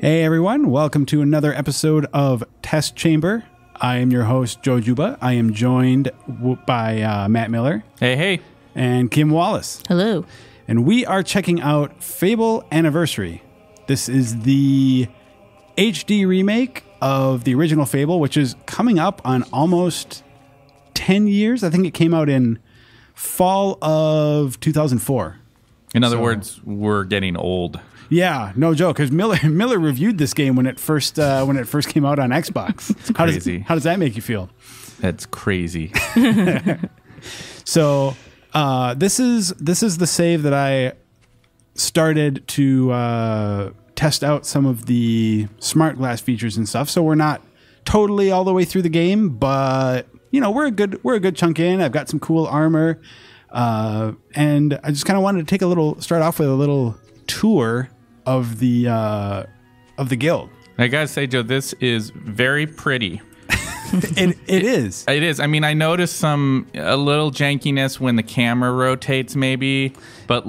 Hey everyone, welcome to another episode of Test Chamber. I am your host, Juba. I am joined by Matt Miller. Hey. And Kim Wallace. Hello. And we are checking out Fable Anniversary. This is the HD remake of the original Fable, which is coming up on almost 10 years. I think it came out in fall of 2004. In other words, we're getting old. Yeah, no joke. Because Miller reviewed this game when it first came out on Xbox. It's crazy. How does that make you feel? That's crazy. So this is the save that I started to test out some of the smart glass features and stuff. So we're not totally all the way through the game, but you know we're a good chunk in. I've got some cool armor, and I just kind of wanted to start off with a little tour of the guild. I gotta say, Joe, this is very pretty. It is. It is. I mean, I noticed a little jankiness when the camera rotates, maybe, but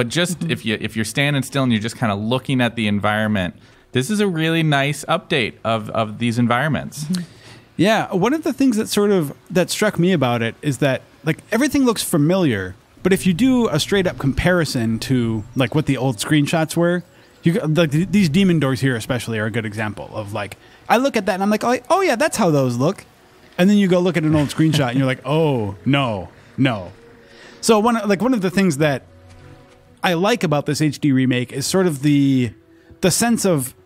just if you're standing still and you're just kind of looking at the environment, this is a really nice update of these environments. Yeah, one of the things that struck me about it is that like everything looks familiar, but if you do a straight up comparison to like what the old screenshots were, these demon doors here especially are a good example of like, I look at that and I'm like, oh yeah, that's how those look. And then you go look at an old screenshot and you're like, oh, no. So one of the things that I like about this HD remake is sort of the sense of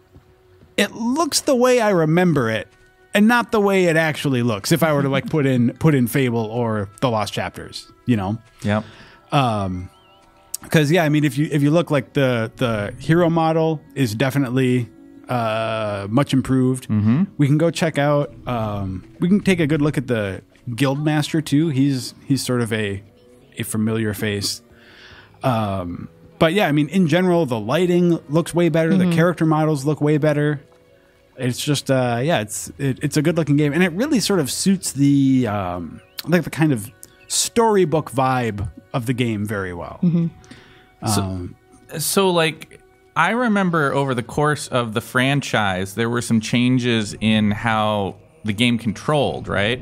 it looks the way I remember it and not the way it actually looks if I were to like put in Fable or The Lost Chapters, you know? Yep. Because, yeah, I mean, if you look like the hero model is definitely much improved. Mm-hmm. We can go check out. We can take a good look at the Guildmaster too. He's sort of a familiar face. But yeah, I mean, in general, the lighting looks way better. Mm-hmm. The character models look way better. It's just it's a good looking game, and it really sort of suits the like the kind of storybook vibe of the game very well. Mm-hmm. So like, I remember over the course of the franchise, there were some changes in how the game controlled, right?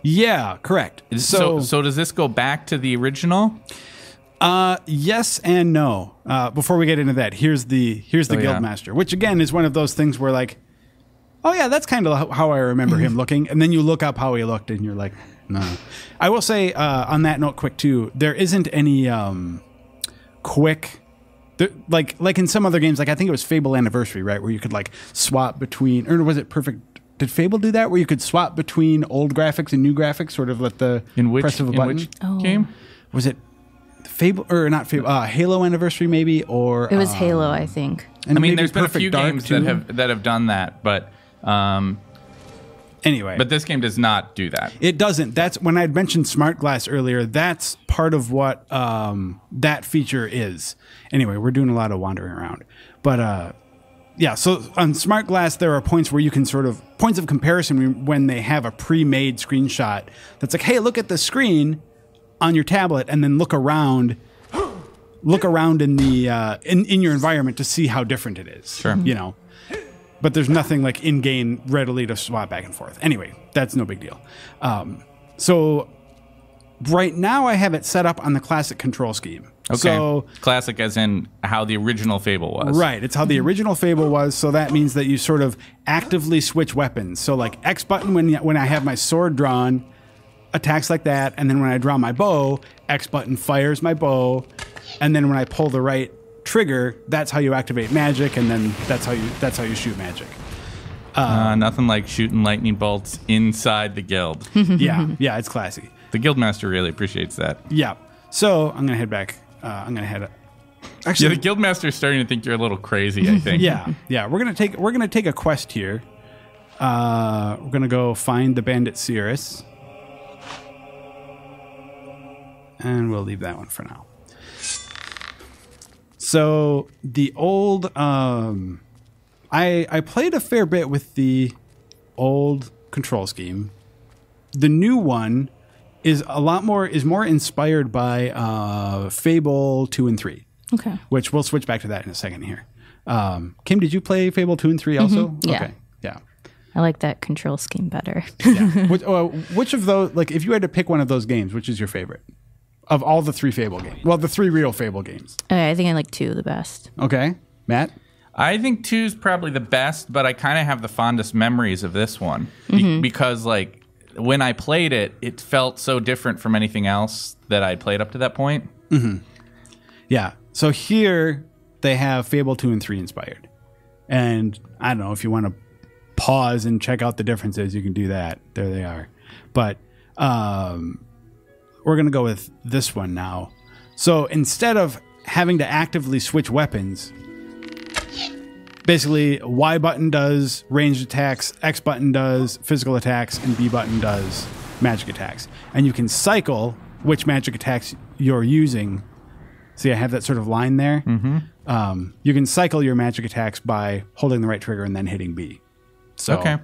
Yeah, correct. So does this go back to the original? Yes and no. Before we get into that, here's the Guildmaster, which again is one of those things where like, oh yeah, that's kind of how I remember him looking, and then you look up how he looked, and you're like, no. I will say on that note, quick too, there isn't any quick. Like in some other games, like I think it was Fable Anniversary, right, where you could like swap between, or was it Perfect? Did Fable do that, where you could swap between old graphics and new graphics, sort of let the press of a button? Which game? Was it Fable or not Fable? Halo Anniversary, maybe, or it was Halo, I think. I mean, there's been a few games that have done that, but anyway. But this game does not do that. It doesn't. That's when I had mentioned Smart Glass earlier. That's part of what that feature is. Anyway, we're doing a lot of wandering around, but yeah. So on Smart Glass, there are points where you can points of comparison when they have a pre-made screenshot that's like, hey, look at the screen on your tablet, and then look around in the in your environment to see how different it is. Sure, you know. But there's nothing like in game readily to swap back and forth. Anyway, that's no big deal. So right now I have it set up on the classic control scheme. Okay. So classic as in how the original Fable was. Right. It's how the original Fable was. So that means that you sort of actively switch weapons. So like X button when I have my sword drawn, attacks like that. And then when I draw my bow, X button fires my bow. And then when I pull the right trigger, that's how you activate magic, and then that's how you shoot magic. Nothing like shooting lightning bolts inside the guild. yeah, it's classy. The Guildmaster really appreciates that. Yeah. So I'm gonna head back. Actually, the Guildmaster is starting to think you're a little crazy, I think. yeah. We're gonna take a quest here. We're gonna go find the bandit Cirrus, and we'll leave that one for now. So the old, I played a fair bit with the old control scheme. The new one is more inspired by Fable 2 and 3. Okay. Which we'll switch back to that in a second here. Kim, did you play Fable 2 and 3 also? Mm-hmm. Yeah. Okay. Yeah. I like that control scheme better. Yeah. Which of those, like, if you had to pick one of those games, which is your favorite of all the 3 Fable games? Well, the 3 real Fable games. Okay, I think I like 2 the best. Okay. Matt? I think 2 is probably the best, but I kind of have the fondest memories of this one because, like, when I played it, it felt so different from anything else that I'd played up to that point. Mm-hmm. Yeah. So here they have Fable 2 and 3 inspired. And I don't know, if you want to pause and check out the differences, you can do that. There they are. But we're going to go with this one now. So instead of having to actively switch weapons, basically Y button does ranged attacks, X button does physical attacks, and B button does magic attacks. And you can cycle which magic attacks you're using. See, I have that sort of line there. Mm-hmm. You can cycle your magic attacks by holding the right trigger and then hitting B. So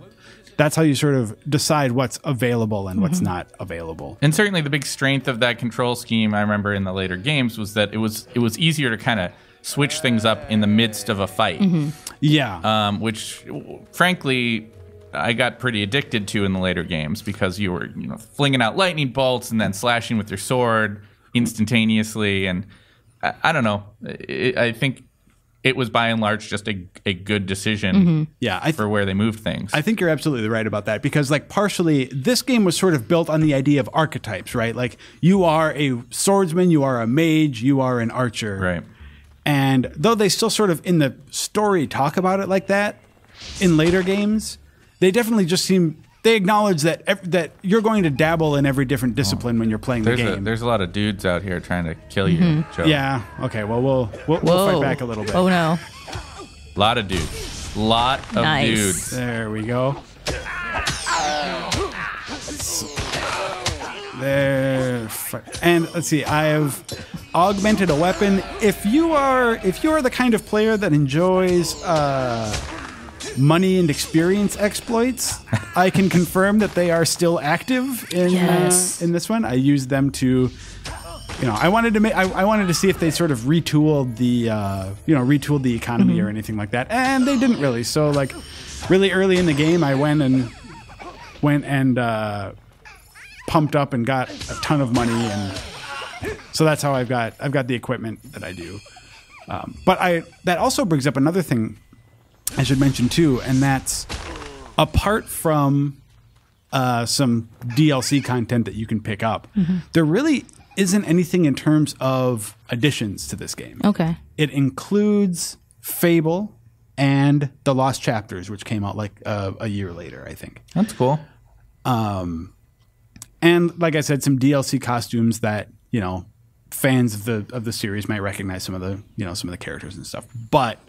that's how you sort of decide what's available and what's not available. And certainly the big strength of that control scheme, I remember in the later games, was that it was easier to kind of switch things up in the midst of a fight. Mm-hmm. Yeah. Which, frankly, I got pretty addicted to in the later games because you were, flinging out lightning bolts and then slashing with your sword instantaneously. And I don't know. I think it was by and large just a good decision for where they moved things. I think you're absolutely right about that because, like, partially this game was sort of built on the idea of archetypes, right? Like, you are a swordsman, you are a mage, you are an archer. Right. And though they still sort of in the story talk about it like that, in later games, they definitely just they acknowledge that you're going to dabble in every different discipline when you're playing the game. There's a lot of dudes out here trying to kill you, Joe. Yeah. Okay. Well, we'll fight back a little bit. Oh no. A lot of dudes. Lot of dudes. There we go. There. And let's see. I have augmented a weapon. If you are the kind of player that enjoys money and experience exploits, I can confirm that they are still active in this one. I used them to, I wanted to see if they sort of retooled the economy or anything like that, and they didn't really. So, like, really early in the game, I went and pumped up and got a ton of money, and so that's how I've got the equipment that I do. But that also brings up another thing I should mention too, and that's apart from some DLC content that you can pick up, there really isn't anything in terms of additions to this game. Okay. It includes Fable and the Lost Chapters, which came out like a year later, I think. That's cool. And like I said, some DLC costumes that, fans of the series might recognize some of the characters and stuff. But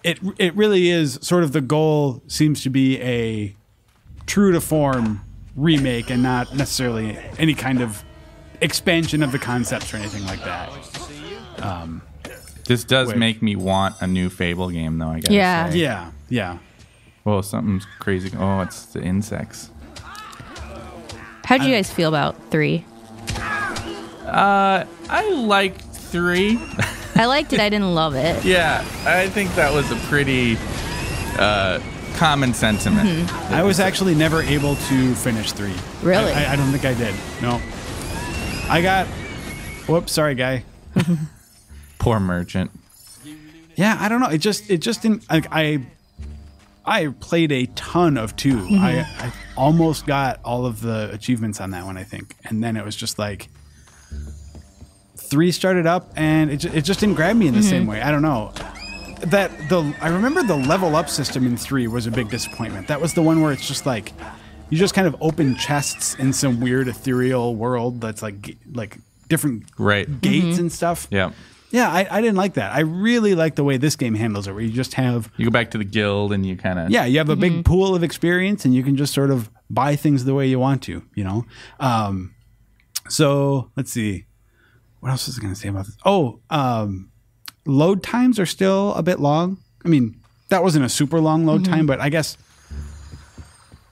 it really is sort of the goal seems to be a true to form remake and not necessarily any kind of expansion of the concepts or anything like that. This does make me want a new Fable game, though, I guess. Yeah. Yeah. Whoa, something's crazy. Oh, it's the insects. How did you guys feel about 3? I liked 3. I liked it. I didn't love it. Yeah, I think that was a pretty common sentiment. I was actually never able to finish 3. Really? I don't think I did. No. I got... Whoops, sorry, guy. Poor merchant. Yeah, I don't know. It just didn't... Like, I played a ton of 2. I almost got all of the achievements on that one, I think. And then it was just like... 3 started up, and it just didn't grab me in the same way. I don't know. I remember the level up system in 3 was a big disappointment. That was the one where it's just like you just kind of open chests in some weird ethereal world that's like different gates and stuff. Yeah. Yeah, I didn't like that. I really like the way this game handles it, where you just have... You go back to the guild and you kind of... Yeah, you have a big pool of experience, and you can just sort of buy things the way you want to, So, let's see. What else was I going to say about this? Oh, load times are still a bit long. I mean, that wasn't a super long load time, but I guess...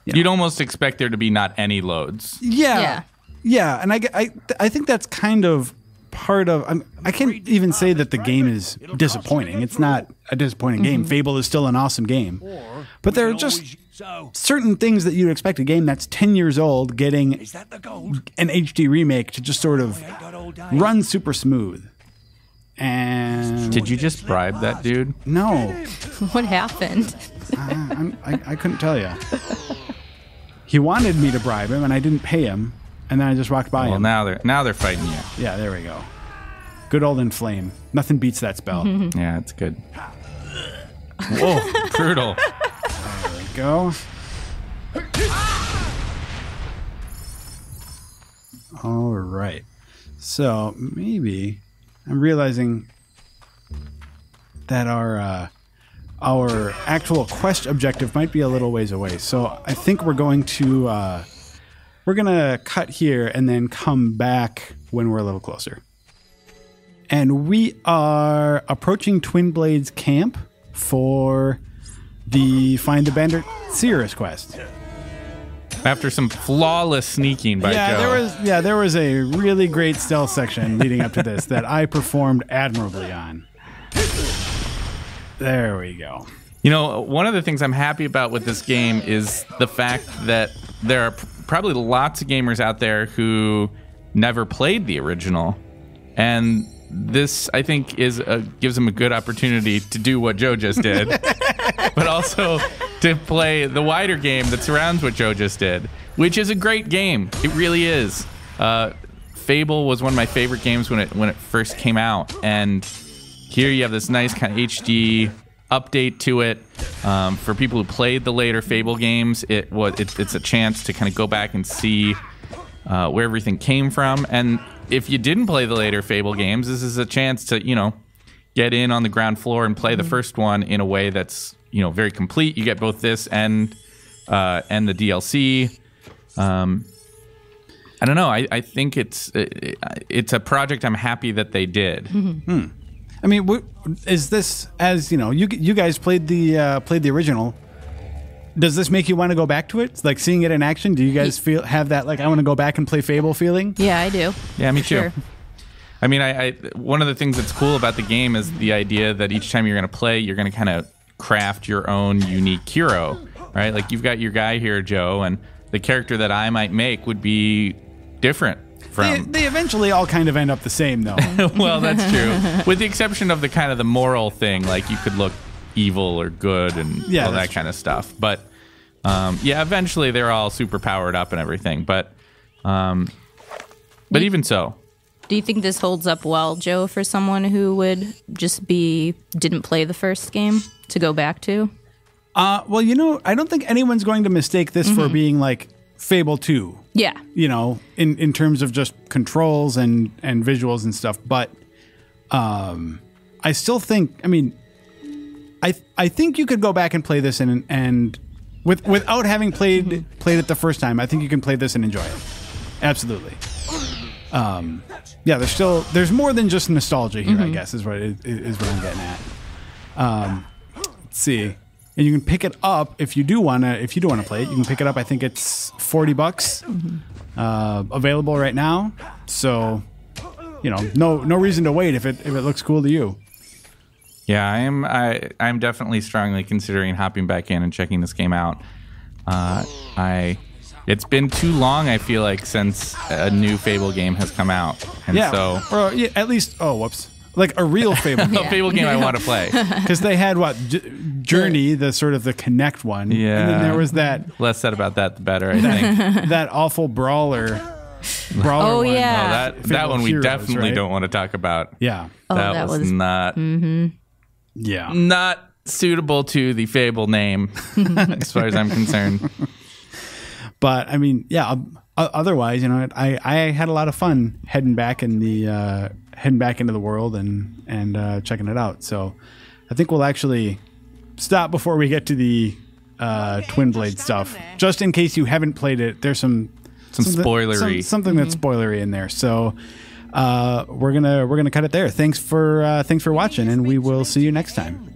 You'd almost expect there to be not any loads. Yeah. And I think that's kind of part of. I can't even say that the game is disappointing. It's not a disappointing game. Fable is still an awesome game, but there are just certain things that you'd expect a game that's 10 years old getting an HD remake to just sort of run super smooth. And did you just bribe that dude? No. What happened? I couldn't tell you. He wanted me to bribe him, and I didn't pay him, and then I just walked by him. Well, now they're fighting you. Yeah, there we go. Good old Inflame. Nothing beats that spell. Yeah, it's good. Whoa, brutal. There we go. All right. So maybe I'm realizing that our actual quest objective might be a little ways away. So I think we're going to cut here and then come back when we're a little closer. And we are approaching Twin Blades camp for the Find the Bandit Seeress quest. After some flawless sneaking by Joe. There was a really great stealth section leading up to this that I performed admirably on. There we go. You know, one of the things I'm happy about with this game is the fact that there are probably lots of gamers out there who never played the original. And this, I think, gives them a good opportunity to do what Joe just did, but also to play the wider game that surrounds what Joe just did, which is a great game. It really is. Fable was one of my favorite games when it first came out, and here you have this nice kind of HD update to it. For people who played the later Fable games, it's a chance to kind of go back and see where everything came from. And if you didn't play the later Fable games, this is a chance to, get in on the ground floor and play the first one in a way that's, very complete. You get both this and the DLC. I don't know. I think it's a project I'm happy that they did. Mm-hmm. I mean, is this, as you guys played the original? Does this make you want to go back to it? Like seeing it in action? Do you guys have that I want to go back and play Fable feeling? Yeah, I do. Yeah, me too. Sure. I mean, I one of the things that's cool about the game is the idea that each time you're going to play, you're going to kind of craft your own unique hero, right? Like you've got your guy here, Joe, and the character that I might make would be different. They eventually all kind of end up the same, though. Well, that's true. With the exception of the moral thing, like you could look evil or good and all that kind of stuff. But eventually they're all super powered up and everything. But even so. Do you think this holds up well, Joe, for someone who would just didn't play the first game to go back to? Well, I don't think anyone's going to mistake this for being like Fable 2. Yeah. In terms of just controls and visuals and stuff. But I still think, I think you could go back and play this and without having played it the first time, I think you can play this and enjoy it. Absolutely. There's more than just nostalgia here, I guess, is what I'm getting at. Let's see. And you can pick it up if you do want to play it. You can pick it up. I think it's $40 available right now. So, no reason to wait if it looks cool to you. Yeah, I'm definitely strongly considering hopping back in and checking this game out. It's been too long, I feel like, since a new Fable game has come out. And at least like a real Fable game. A Fable game I want to play. Because they had Journey, the sort of the Connect one. Yeah. And then there was that. Less said about that, the better, I think. That awful brawler Oh, one. yeah. That one we definitely don't want to talk about. Yeah. That was not. Yeah. Not suitable to the Fable name, as far as I'm concerned. But otherwise, I had a lot of fun heading back into the world and checking it out. So I think we'll actually stop before we get to the Twin Blade stuff, just in case you haven't played it. There's some spoilery, something that's spoilery in there. So we're gonna cut it there. Thanks for watching, and we will see you next time.